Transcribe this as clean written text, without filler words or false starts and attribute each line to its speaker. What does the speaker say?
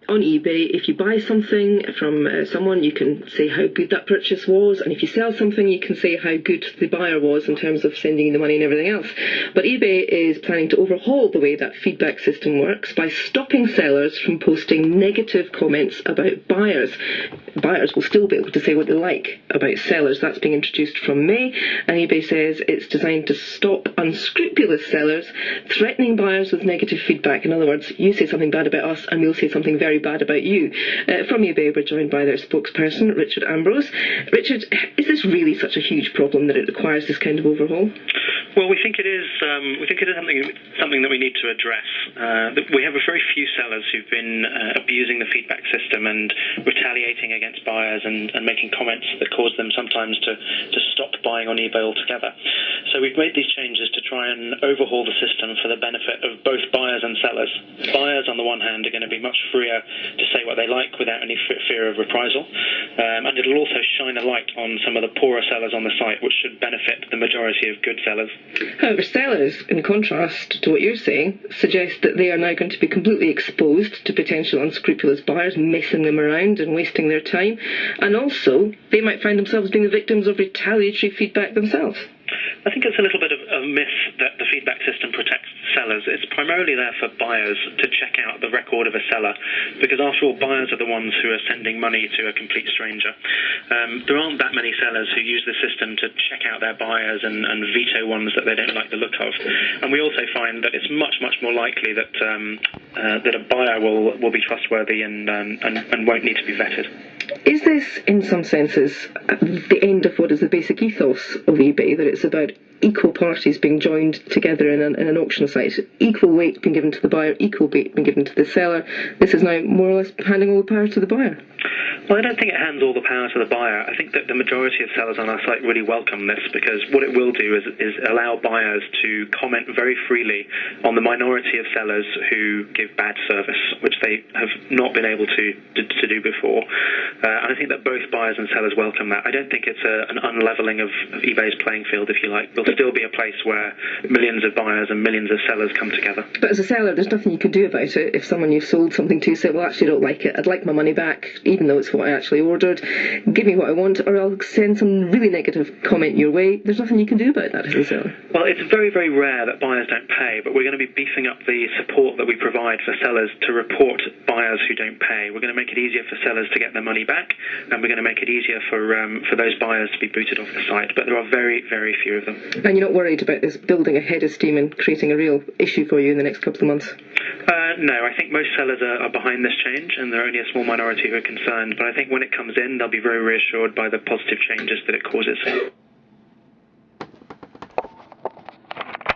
Speaker 1: on eBay, if you buy something from someone, you can say how good that purchase was, and if you sell something, you can say how good the buyer was in terms of sending you the money and everything else. But eBay is planning to overhaul the way that feedback system works by stopping sellers from posting negative comments about buyers. Buyers will still be able to say what they like about sellers. That's being introduced from May, and eBay says it's designed to stop unscrupulous sellers threatening buyers with negative feedback. In other words, you say something bad about us and we'll say something very bad about you. From eBay, we're joined by their spokesperson, Richard Ambrose. Richard, is this really such a huge problem that it requires this kind of overhaul?
Speaker 2: Well, we think it is. Something that we need to address. We have a very few sellers who've been abusing the feedback system and retaliating against buyers and making comments that cause them sometimes to stop buying on eBay altogether. So we've made these changes to try and overhaul the system for the benefit of both buyers and sellers. Buyers, on the one hand, are going to be much freer to say what they like without any fear of reprisal, and it'll also shine a light on some of the poorer sellers on the site, which should benefit the majority of good sellers.
Speaker 1: However, sellers, in contrast to what you're saying, suggest that they are now going to be completely exposed to potential unscrupulous buyers messing them around and wasting their time, and also they might find themselves being the victims of retaliatory feedback themselves.
Speaker 2: I think it's a little bit of a myth that the feedback system protects sellers. It's primarily there for buyers to check out the record of a seller, because after all, buyers are the ones who are sending money to a complete stranger. There aren't that many sellers who use the system to check out their buyers and veto ones that they don't like the look of. And we also find that it's much, much more likely that that a buyer will be trustworthy and won't need to be vetted.
Speaker 1: Is this, in some senses, the end of what is the basic ethos of eBay, that it's about equal parties being joined together in an auction site, equal weight being given to the buyer, equal weight being given to the seller? This is now more or less handing all the power to the buyer.
Speaker 2: Well, I don't think it hands all the power to the buyer. I think that the majority of sellers on our site really welcome this, because what it will do is allow buyers to comment very freely on the minority of sellers who give bad service, which they have not been able to do before. And I think that both buyers and sellers welcome that. I don't think it's an unleveling of eBay's playing field, if you like. There'll still be a place where millions of buyers and millions of sellers come together.
Speaker 1: But as a seller, there's nothing you can do about it. If someone you've sold something to said, well, actually, I don't like it, I'd like my money back, even though it's what I actually ordered, give me what I want, or I'll send some really negative comment your way, there's nothing you can do about that as a seller.
Speaker 2: Well, it's very, very rare that buyers don't pay, but we're going to be beefing up the support that we provide for sellers to report buyers who don't pay. We're going to make it easier for sellers to get their money back, and we're going to make it easier for those buyers to be booted off the site, but there are very, very few of them.
Speaker 1: And you're not worried about this building a head of steam and creating a real issue for you in the next couple of months?
Speaker 2: No, I think most sellers are behind this change, and there are only a small minority who are concerned, but I think when it comes in, they'll be very reassured by the positive changes that it causes.